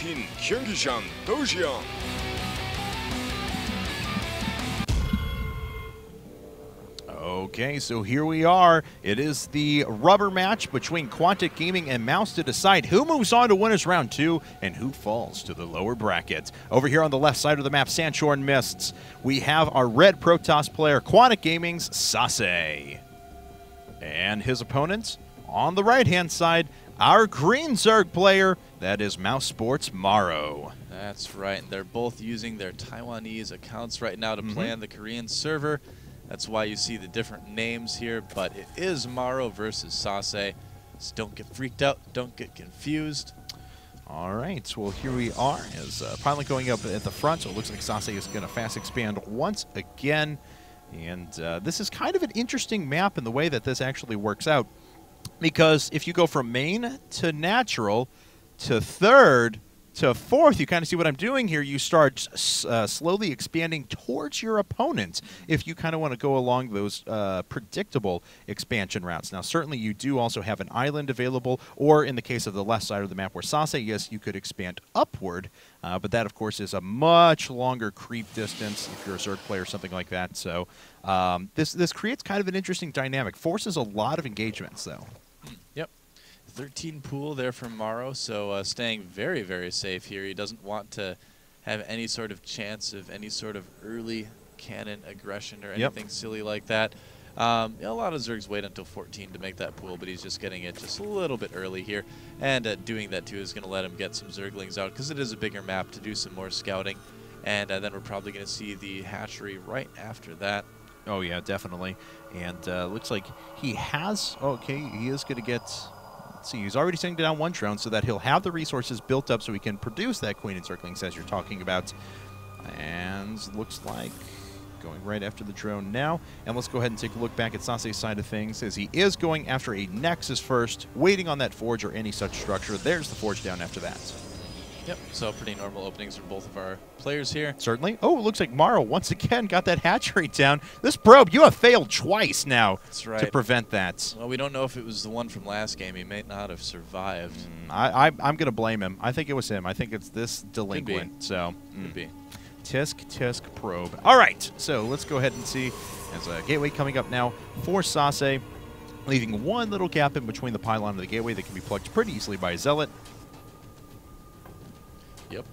14 Kyrgyzstan Dojian. Okay, so here we are. It is the rubber match between Quantic Gaming and mouz to decide who moves on to winners round 2 and who falls to the lower bracket. Over here on the left side of the map, Sandshore Mists, we have our red Protoss player, Quantic Gaming's SaSe. And his opponent, on the right-hand side, our green Zerg player, that is mouz.MorroW. That's right, and they're both using their Taiwanese accounts right now to play on the Korean server. That's why you see the different names here, but it is MorroW versus SaSe. So don't get freaked out, don't get confused. All right, well, here we are. As pilot going up at the front, so it looks like SaSe is going to fast expand once again. And this is kind of an interesting map in the way that this actually works out. Because if you go from main to natural to third to fourth, you kind of see what I'm doing here. You start slowly expanding towards your opponent if you kind of want to go along those predictable expansion routes. Now, certainly you do also have an island available, or in the case of the left side of the map where SaSe, yes, you could expand upward, but that, of course, is a much longer creep distance if you're a Zerg player or something like that. So this creates kind of an interesting dynamic. Forces a lot of engagements, though. Yep. 13 pool there from MorroW, so staying very, very safe here. He doesn't want to have any sort of chance of any sort of early cannon aggression or anything silly like that. A lot of Zergs wait until 14 to make that pool, but he's just getting it just a little bit early here. And doing that, too, is going to let him get some Zerglings out because it is a bigger map to do some more scouting. And then we're probably going to see the hatchery right after that. Oh, yeah, definitely. And looks like he has... Okay, he is going to get... Let's see, he's already sending down one drone so that he'll have the resources built up so he can produce that Queen Encirclings as you're talking about. And looks like going right after the drone now. And let's go ahead and take a look back at SaSe's side of things as he is going after a Nexus first, waiting on that forge or any such structure. There's the forge down after that. Yep, so pretty normal openings from both of our players here. Certainly. Oh, it looks like MorroW once again got that hatchery down. This probe, you have failed twice now. That's right. To prevent that. Well, we don't know if it was the one from last game. He may not have survived. I'm going to blame him. I think it was him. I think it's this delinquent. Could be. So, Could be. Tisk probe. All right, so let's go ahead and see. There's a gateway coming up now for SaSe, leaving one little gap in between the pylon and the gateway that can be plugged pretty easily by a Zealot. Yep.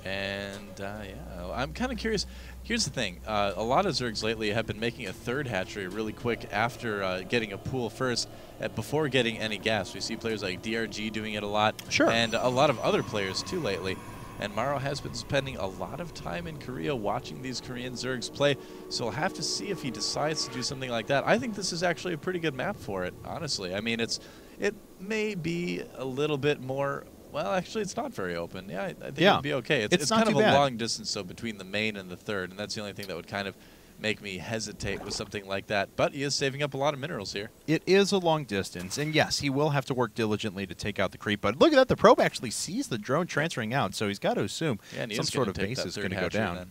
And, yeah, I'm kind of curious. Here's the thing. A lot of Zergs lately have been making a third hatchery really quick after getting a pool first, before getting any gas. We see players like DRG doing it a lot. Sure. And a lot of other players, too, lately. And MorroW has been spending a lot of time in Korea watching these Korean Zergs play, so we'll have to see if he decides to do something like that. I think this is actually a pretty good map for it, honestly. I mean, it may be a little bit more... Well, actually, it's not very open. Yeah, I think it would be okay. It's not kind of too bad. a long distance, though, between the main and the third, and that's the only thing that would kind of make me hesitate with something like that. But he is saving up a lot of minerals here. It is a long distance, and yes, he will have to work diligently to take out the creep. But look at that, the probe actually sees the drone transferring out, so he's got to assume some sort of base is going to go down.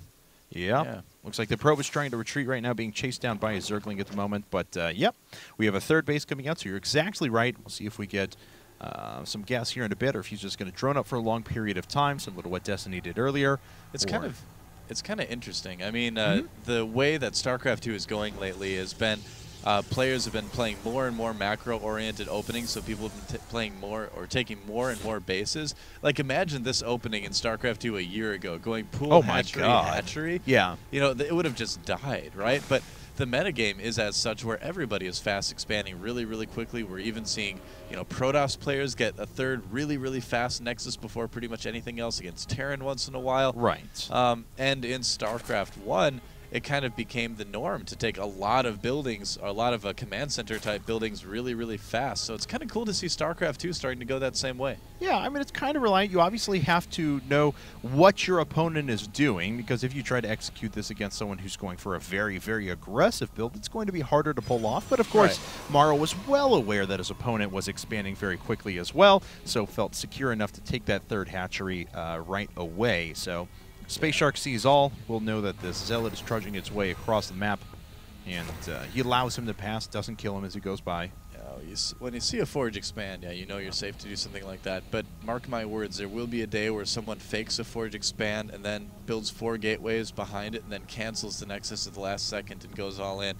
Yeah. Looks like the probe is trying to retreat right now, being chased down by a Zergling at the moment. But, yep, we have a third base coming out, so you're exactly right. We'll see if we get... some gas here in a bit, or if he's just going to drone up for a long period of time, similar to what Destiny did earlier. It's kind of interesting. I mean, the way that StarCraft 2 is going lately has been players have been playing more and more macro-oriented openings, so people have been playing more or taking more and more bases. Like, imagine this opening in StarCraft 2 a year ago, going pool hatchery. Yeah. You know, it would have just died, right? But the metagame is as such where everybody is fast expanding really, really quickly. We're even seeing, you know, Protoss players get a third really, really fast Nexus before pretty much anything else against Terran once in a while. Right. And in StarCraft 1, it kind of became the norm to take a lot of buildings, or a lot of command center type buildings really, really fast. So it's kind of cool to see StarCraft 2 starting to go that same way. Yeah, I mean, it's kind of reliant. You obviously have to know what your opponent is doing, because if you try to execute this against someone who's going for a very, very aggressive build, it's going to be harder to pull off. But of course, MorroW was well aware that his opponent was expanding very quickly as well, so felt secure enough to take that third hatchery right away. So Space Shark sees all. We'll know that this Zealot is trudging its way across the map, and he allows him to pass, doesn't kill him as he goes by. When you see a Forge expand, yeah, you know you're safe to do something like that. But mark my words, there will be a day where someone fakes a Forge expand and then builds 4 gateways behind it and then cancels the Nexus at the last second and goes all in.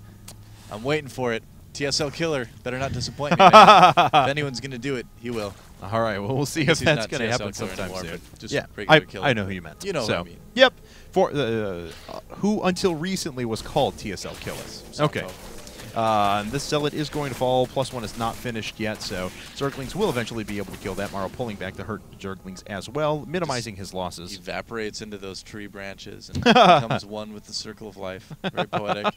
I'm waiting for it. TSL Killer, better not disappoint me, man. If anyone's going to do it, he will. All right, well, we'll see if that's going to happen sometime anymore, soon. Just yeah, Killer. I know who you meant. You know who I mean. Yep, for who until recently was called TSL Killers. Okay. This Zealot is going to fall. +1 is not finished yet, so Zerglings will eventually be able to kill that. MorroW pulling back the hurt Zerglings as well, minimizing his losses. Evaporates into those tree branches and becomes one with the circle of life. Very poetic.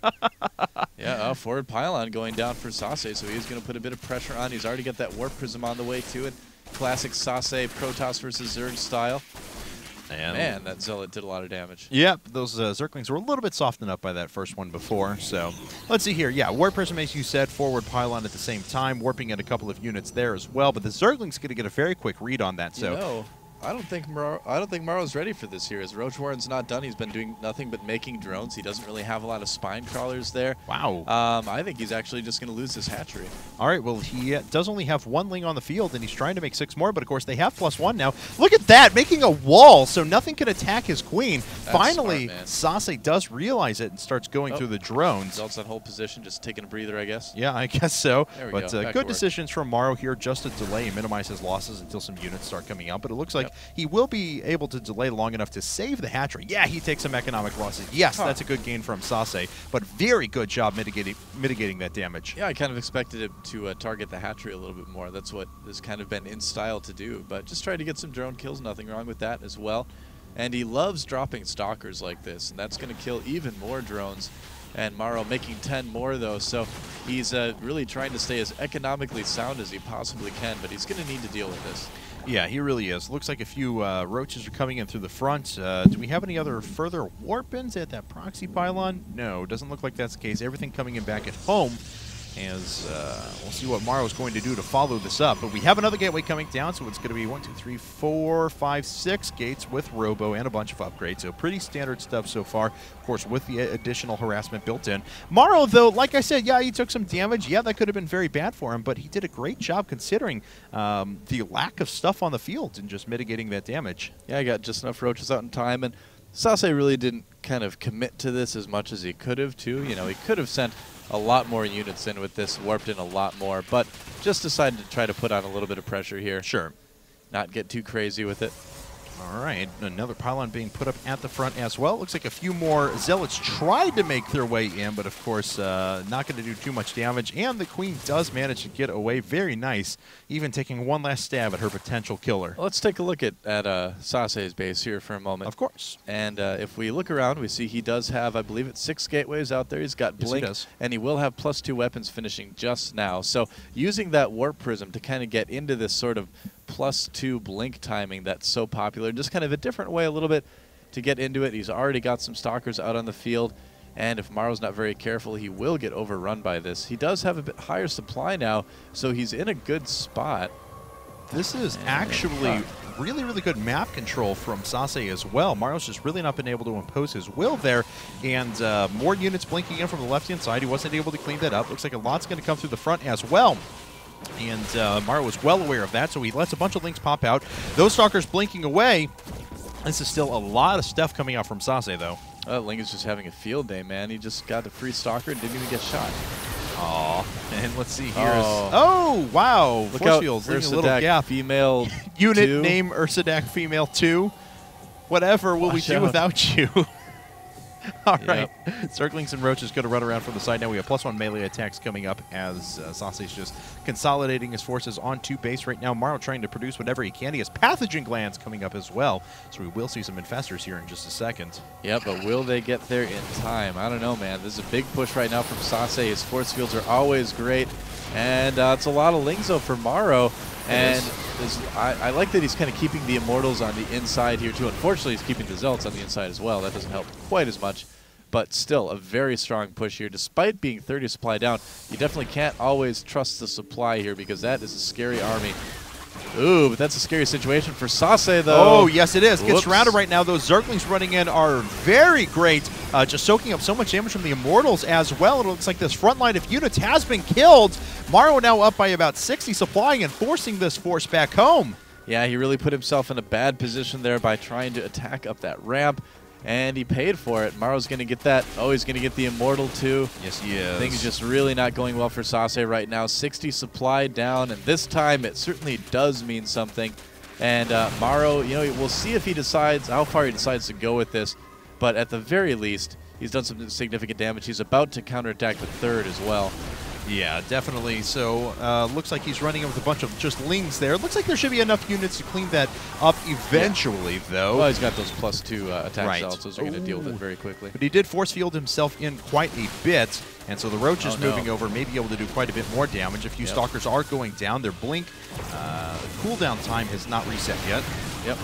Yeah, forward pylon going down for SaSe, so he's going to put a bit of pressure on. He's already got that Warp Prism on the way to it. Classic SaSe Protoss versus Zerg style. And man, that Zealot did a lot of damage. Yep, those Zerglings were a little bit softened up by that first one before. So let's see here. Yeah, Warp Prism, as you said, forward pylon at the same time, warping at a couple of units there as well. But the Zergling's going to get a very quick read on that. So. You know, I don't think MorroW's ready for this here. As WR1's not done, he's been doing nothing but making drones. He doesn't really have a lot of spine crawlers there. Wow. I think he's actually just going to lose this hatchery. All right, well, he does only have 1 Ling on the field, and he's trying to make 6 more, but of course they have +1 now. Look at that, making a wall, so nothing can attack his queen. That's Finally, smart, SaSe does realize it and starts going through the drones. Zelt's that whole position, just taking a breather, I guess. Yeah, I guess so. There we but go. good decisions from MorroW here just to delay and minimize his losses until some units start coming out. But it looks like he will be able to delay long enough to save the hatchery. Yeah, he takes some economic losses. Yes, that's a good gain from SaSe, but very good job mitigating that damage. Yeah, I kind of expected it to target the hatchery a little bit more. That's what has kind of been in style to do. But just try to get some drone kills. Nothing wrong with that as well. And he loves dropping stalkers like this, and that's going to kill even more drones. And MorroW making 10 more, though, so he's really trying to stay as economically sound as he possibly can, but he's going to need to deal with this. Yeah, he really is. Looks like a few roaches are coming in through the front. Do we have any other further warp-ins at that proxy pylon? No, doesn't look like that's the case. Everything coming in back at home. As we'll see what MorroW is going to do to follow this up. But we have another gateway coming down, so it's going to be 1, 2, 3, 4, 5, 6 gates with Robo and a bunch of upgrades. So pretty standard stuff so far, of course, with the additional harassment built in. MorroW, though, like I said, yeah, he took some damage. Yeah, that could have been very bad for him, but he did a great job considering the lack of stuff on the field and just mitigating that damage. Yeah, I got just enough roaches out in time, and SaSe really didn't kind of commit to this as much as he could have, too. You know, he could have sent a lot more units in with this, warped in a lot more, but just decided to try to put on a little bit of pressure here. Sure. Not get too crazy with it. All right, another pylon being put up at the front as well. Looks like a few more Zealots tried to make their way in, but of course not going to do too much damage. And the queen does manage to get away. Very nice, even taking one last stab at her potential killer. Let's take a look at SaSe's base here for a moment. Of course. And if we look around, we see he does have, I believe it's 6 gateways out there. He's got Blink, and he will have +2 weapons finishing just now. So using that Warp Prism to kind of get into this sort of +2 blink timing that's so popular, just kind of a different way a little bit to get into it. He's already got some stalkers out on the field, and if MorroW's not very careful, he will get overrun by this. He does have a bit higher supply now, so he's in a good spot. This is actually really, really good map control from SaSe as well. MorroW's just really not been able to impose his will there, and more units blinking in from the left-hand side. He wasn't able to clean that up. Looks like a lot's going to come through the front as well. And MorroW was well aware of that, so he lets a bunch of links pop out. Those stalkers blinking away. This is still a lot of stuff coming out from SaSe, though. Link is just having a field day, man. He just got the free stalker and didn't even get shot. Aw. And let's see here. Oh, wow. Look Force out, fields leaving a Ursadak little gap. Female Unit 2. name Ursadak Female 2. Whatever will we do without you? All right. Zerglings and Roaches going to run around from the side. Now we have +1 melee attacks coming up as SaSe's just consolidating his forces onto base right now. MorroW trying to produce whatever he can. He has pathogen glands coming up as well, so we will see some infestors here in just a second. Yeah, but will they get there in time? I don't know, man. This is a big push right now from SaSe. His force fields are always great, and it's a lot of Lingzo for MorroW. And I like that he's kind of keeping the Immortals on the inside here, too. Unfortunately, he's keeping the Zealots on the inside as well. That doesn't help quite as much. But still, a very strong push here. Despite being 30 supply down, you definitely can't always trust the supply here because that is a scary army. Ooh, but that's a scary situation for SaSe, though. Oh, yes, it is. Gets surrounded right now. Those Zerglings running in are very great, just soaking up so much damage from the Immortals as well. It looks like this front line of units has been killed. MorroW now up by about 60 supply and forcing this force back home. Yeah, he really put himself in a bad position there by trying to attack up that ramp, and he paid for it. MorroW's going to get that. Oh, he's going to get the Immortal too. Yes, he is. Things just really not going well for SaSe right now. 60 supply down, and this time it certainly does mean something. And MorroW, you know, we'll see if he decides, how far he decides to go with this, but at the very least, he's done some significant damage. He's about to counterattack the third as well. Yeah, definitely. So, looks like he's running with a bunch of just lings there. Looks like there should be enough units to clean that up eventually, though. Well, he's got those +2 attack cells. Those are going to deal with it very quickly. But he did force field himself in quite a bit, and so the Roaches moving over may be able to do quite a bit more damage. A few Stalkers are going down. Their blink cooldown time has not reset yet. Yep.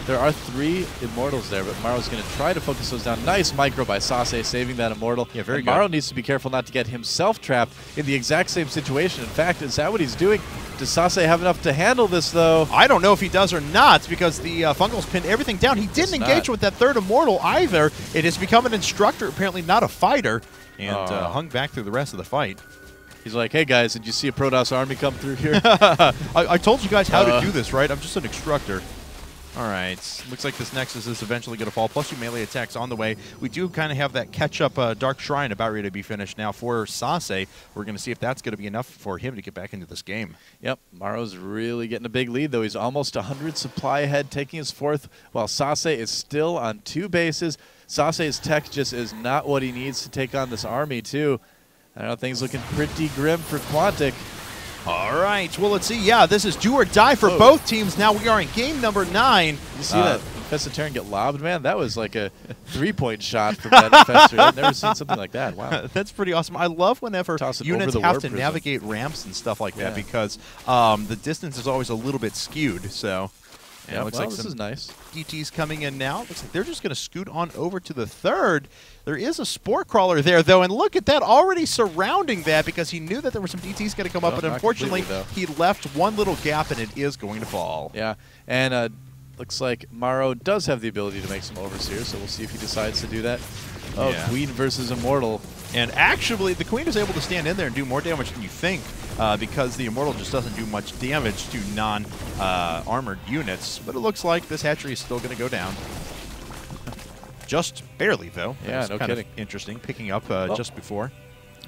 There are 3 Immortals there, but MorroW's going to try to focus those down. Nice micro by SaSe, saving that Immortal. Yeah, very good. MorroW needs to be careful not to get himself trapped in the exact same situation. In fact, is that what he's doing? Does SaSe have enough to handle this, though? I don't know if he does or not, because the Fungals pinned everything down. He didn't engage with that third Immortal either. It has become an instructor, apparently not a fighter, and hung back through the rest of the fight. He's like, hey, guys, did you see a Protoss army come through here? I told you guys how to do this, right? I'm just an instructor. All right, looks like this Nexus is eventually going to fall. Plus 2 melee attacks on the way. We do kind of have that catch-up Dark Shrine about ready to be finished now for SaSe. We're going to see if that's going to be enough for him to get back into this game. Yep, MorroW's really getting a big lead, though. He's almost 100 supply ahead, taking his 4th, while SaSe is still on 2 bases. SaSe's tech just is not what he needs to take on this army, too. I know things looking pretty grim for Quantic. All right, well, let's see. Yeah, this is do or die for both teams. Now we are in game number 9. You see that Infested Terran get lobbed, man? That was like a 3-point shot from that Infestor. I've never seen something like that. Wow. That's pretty awesome. I love whenever units have to navigate ramps and stuff like that because the distance is always a little bit skewed, so... Yeah, looks like this is nice. DTs coming in now. Looks like they're just going to scoot on over to the third. There is a Spore Crawler there, though, and look at that, already surrounding that because he knew that there were some DTs going to come up, but unfortunately he left one little gap, and it is going to fall. Yeah, and looks like MorroW does have the ability to make some Overseers, so we'll see if he decides to do that. Oh, yeah. Queen versus Immortal. And actually, the Queen is able to stand in there and do more damage than you think because the Immortal just doesn't do much damage to non-armored units. But it looks like this hatchery is still going to go down. Just barely, though. Yeah, no kidding. Interesting, picking up just before.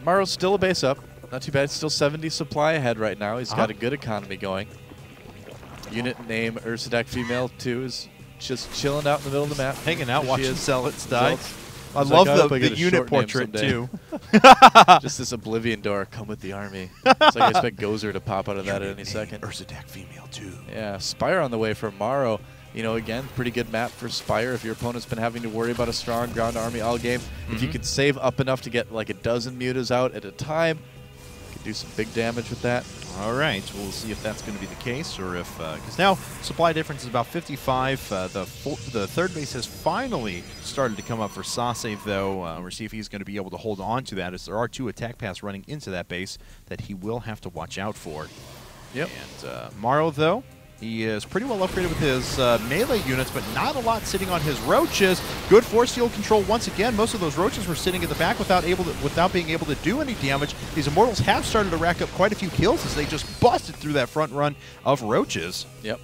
MorroW's still a base up. Not too bad. Still 70 supply ahead right now. He's got a good economy going. Unit name Ursadak Female 2 is just chilling out in the middle of the map. Hanging out, watching Zealots die. I love the unit portrait, too. Just this Oblivion door, come with the army. It's like I expect Gozer to pop out of that at any second. Ursadak Female 2. Yeah, Spire on the way for MorroW. You know, again, pretty good map for Spire if your opponent's been having to worry about a strong ground army all game. If you can save up enough to get like a dozen mutas out at a time, you can do some big damage with that. All right, we'll see if that's going to be the case, or if because now supply difference is about 55. The third base has finally started to come up for SaSe, though. We'll see if he's going to be able to hold on to that, as there are 2 attack paths running into that base that he will have to watch out for. Yep. And MorroW, though, he is pretty well upgraded with his melee units, but not a lot sitting on his Roaches. Good force field control once again. Most of those Roaches were sitting in the back without being able to do any damage. These Immortals have started to rack up quite a few kills as they just busted through that front run of Roaches. Yep.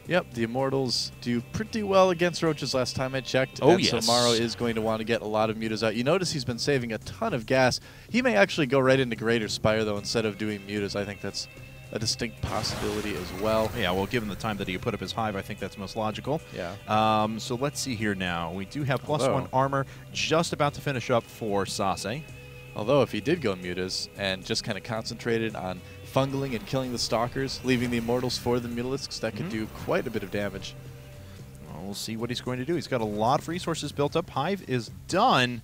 Yep, the Immortals do pretty well against Roaches last time I checked. Oh, and so MorroW is going to want to get a lot of mutas out. You notice he's been saving a ton of gas. He may actually go right into Greater Spire, though, instead of doing mutas. I think that's a distinct possibility as well. Yeah, well, given the time that he put up his hive, I think that's most logical. Yeah. So let's see here now. We do have +1 armor just about to finish up for SaSe. Although if he did go mutas and just kind of concentrated on fungling and killing the Stalkers, leaving the Immortals for the Mutalisks, that could do quite a bit of damage. Well, we'll see what he's going to do. He's got a lot of resources built up. Hive is done.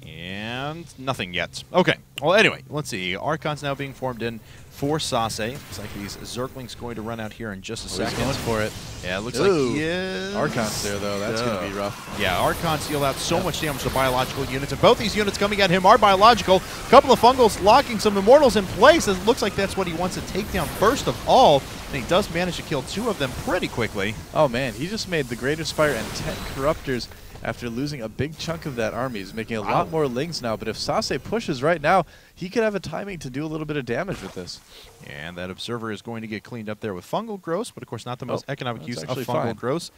And nothing yet. Okay. Well, anyway, let's see. Archon's now being formed in for SaSe. Looks like these Zerglings going to run out here in just a second. He's going for it. Yeah, it looks like he is. Archon's there, though. That's going to be rough. Yeah, Archon's deal out so much damage to biological units, and both these units coming at him are biological. A couple of Fungals locking some Immortals in place. It looks like that's what he wants to take down first of all, and he does manage to kill 2 of them pretty quickly. Oh, man. He just made the Greater Spire and 10 Corruptors after losing a big chunk of that army. He's making a lot more lings now, but if SaSe pushes right now, he could have a timing to do a little bit of damage with this. And that Observer is going to get cleaned up there with Fungal Growth, but of course not the most economic use of Fungal fine. Growth.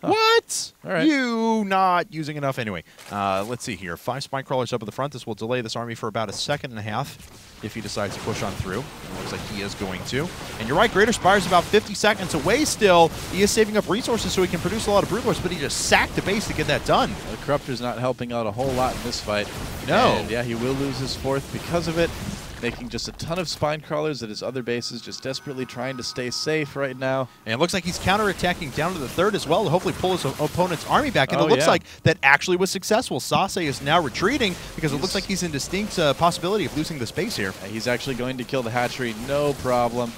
Huh. What? All right. You not using enough anyway. Let's see here. 5 Spine Crawlers up at the front. This will delay this army for about a second and a half if he decides to push on through. It looks like he is going to. And you're right, Greater Spire's about 50 seconds away still. He is saving up resources so he can produce a lot of Broodlords, but he just sacked the base to get that done. The Corruptor's not helping out a whole lot in this fight. No. And yeah, he will lose his 4th because of it, making just a ton of Spine Crawlers at his other bases, just desperately trying to stay safe right now. And it looks like he's counterattacking down to the 3rd as well to hopefully pull his opponent's army back. And it looks like that actually was successful. SaSe is now retreating because it looks like he's in distinct possibility of losing the space here. He's actually going to kill the hatchery, no problem.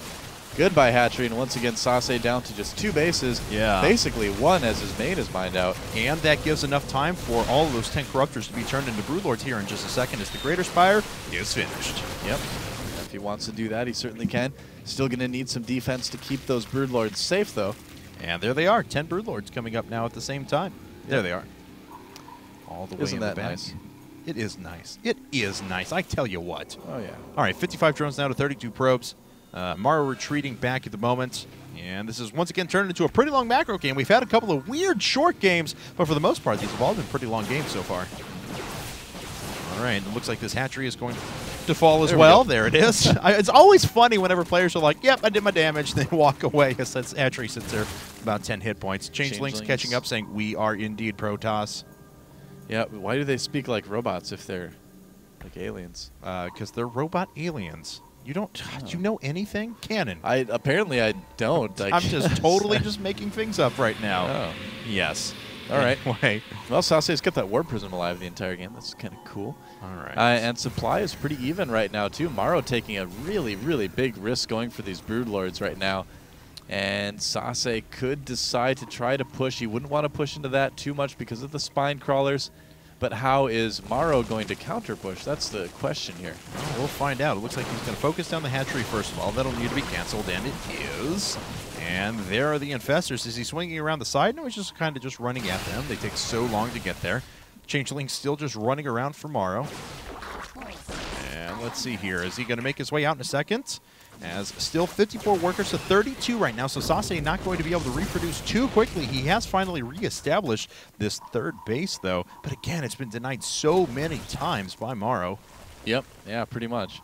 Goodbye, hatchery, and once again, SaSe down to just 2 bases. Yeah. Basically 1 as his main is mined out. And that gives enough time for all of those 10 Corruptors to be turned into Broodlords here in just a second as the Greater Spire is finished. Yep. If he wants to do that, he certainly can. Still going to need some defense to keep those Broodlords safe, though. And there they are, 10 Broodlords coming up now at the same time. There they are. All the way Isn't in that the back. nice? It is nice. It is nice. I tell you what. Oh, yeah. All right, 55 drones now to 32 probes. MorroW retreating back at the moment. And this is once again turned into a pretty long macro game. We've had a couple of weird short games, but for the most part, these have all been pretty long games so far. All right, it looks like this hatchery is going to fall as well. There it is. It's always funny whenever players are like, yep, I did my damage, then walk away because that hatchery sits there about 10 hit points. Changelings catching up saying, we are indeed Protoss. Yeah, why do they speak like robots if they're like aliens? Because they're robot aliens. You don't, do you know anything? Canon. Apparently I don't. I'm just totally just making things up right now. Oh. Yes. All right. Anyway. Well, SaSe's got that Warp Prism alive the entire game. That's kind of cool. All right. And supply is pretty even right now, too. MorroW taking a really, really big risk going for these Broodlords right now. And SaSe could decide to try to push. He wouldn't want to push into that too much because of the Spine Crawlers. But how is MorroW going to counter push? That's the question here. Well, we'll find out. It looks like he's going to focus down the hatchery first of all. That'll need to be canceled, and it is. And there are the Infestors. Is he swinging around the side? No, he's just kind of just running at them. They take so long to get there. Changeling still just running around for MorroW. And let's see here. Is he going to make his way out in a second? As still 54 workers to 32 right now, so SaSe not going to be able to reproduce too quickly. He has finally reestablished this 3rd base, though. But again, it's been denied so many times by MorroW. Yep, yeah, pretty much.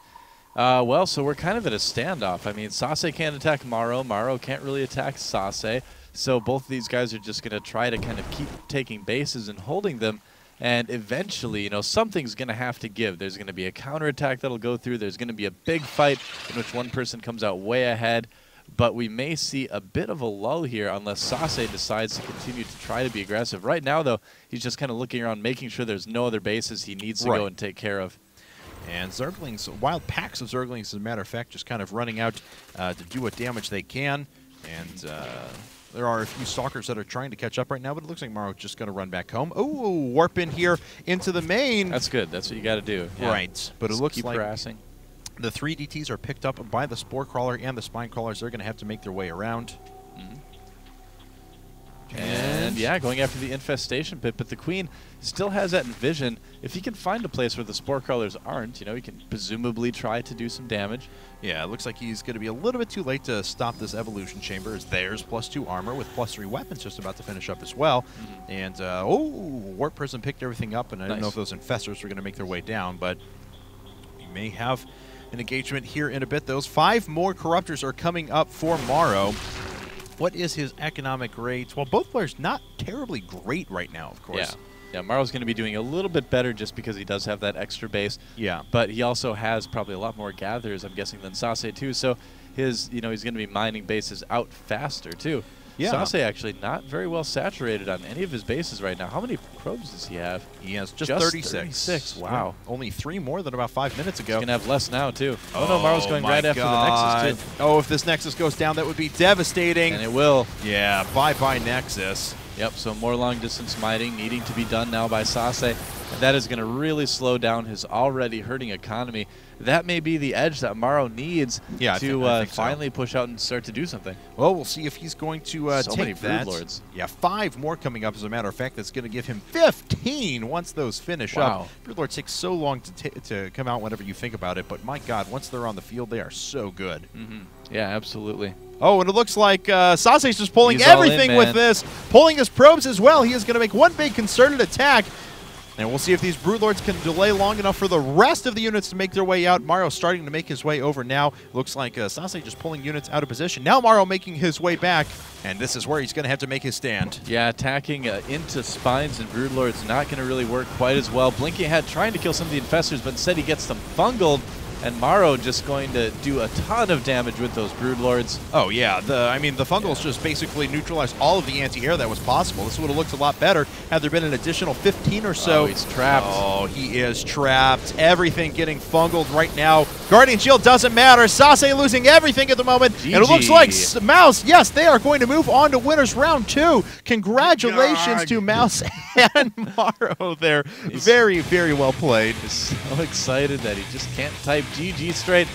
Well, so we're kind of at a standoff. I mean, SaSe can't attack MorroW. MorroW can't really attack SaSe. So both of these guys are just going to try to kind of keep taking bases and holding them. And eventually, you know, something's going to have to give. There's going to be a counterattack that'll go through. There's going to be a big fight in which one person comes out way ahead. But we may see a bit of a lull here unless SaSe decides to continue to try to be aggressive. Right now, though, he's just kind of looking around, making sure there's no other bases he needs to go and take care of. And Zerglings, wild packs of Zerglings, as a matter of fact, just kind of running out to do what damage they can. And there are a few Stalkers that are trying to catch up right now, but it looks like MorroW's just going to run back home. Oh, warp in here into the main. That's good. That's what you got to do. Yeah. Right. But just it looks keep like harassing. The 3 DTs are picked up by the Spore Crawler and the Spine Crawlers. They're going to have to make their way around. And yeah, going after the Infestation Pit, but the Queen still has that vision. If he can find a place where the Spore Crawlers aren't, you know, he can presumably try to do some damage. Yeah, it looks like he's going to be a little bit too late to stop this Evolution Chamber, as there's +2 armor with +3 weapons just about to finish up as well. And, oh, Warp Prism picked everything up, and I don't know if those Infestors were going to make their way down, but we may have an engagement here in a bit. Those 5 more Corruptors are coming up for MorroW. What is his economic rate? Well, both players not terribly great right now, of course. Yeah, MorroW's going to be doing a little bit better just because he does have that extra base. Yeah. But he also has probably a lot more gatherers, I'm guessing, than SaSe too. So his, you know, he's going to be mining bases out faster too. Yeah. SaSe actually not very well saturated on any of his bases right now. How many probes does he have? He has just 36. 36. Wow. Yeah. Only 3 more than about 5 minutes ago. He's going to have less now, too. Oh, no, MorroW's going right after the Nexus, too. Oh, if this Nexus goes down, that would be devastating. And it will. Yeah, bye-bye Nexus. Yep, so more long-distance mining needing to be done now by SaSe, and that is going to really slow down his already hurting economy. That may be the edge that MorroW needs to finally push out and start to do something. Well, we'll see if he's going to so take many that. Broodlords. Yeah, 5 more coming up, as a matter of fact. That's going to give him 15 once those finish up. Broodlord takes so long to come out whenever you think about it, but my God, once they're on the field, they are so good. Yeah, absolutely. Oh, and it looks like SaSe's just pulling everything with this, pulling his probes as well. He is going to make one big concerted attack. And we'll see if these Broodlords can delay long enough for the rest of the units to make their way out. MorroW starting to make his way over now. Looks like SaSe just pulling units out of position. Now MorroW making his way back, and this is where he's going to have to make his stand. Yeah, attacking into Spines and Broodlords not going to really work quite as well. Blinking Ahead trying to kill some of the Infestors, but instead he gets them fungled. And MorroW just going to do a ton of damage with those Broodlords. Oh, yeah. I mean, the Fungals just basically neutralized all of the anti-air that was possible. This would have looked a lot better had there been an additional 15 or so. Oh, he's trapped. Oh, he is trapped. Everything getting fungled right now. Guardian Shield doesn't matter. SaSe losing everything at the moment. GG. And it looks like mouz, yes, they are going to move on to winners round 2. Congratulations to mouz and MorroW there. Very, very well played. He's so excited that he just can't type GG straight.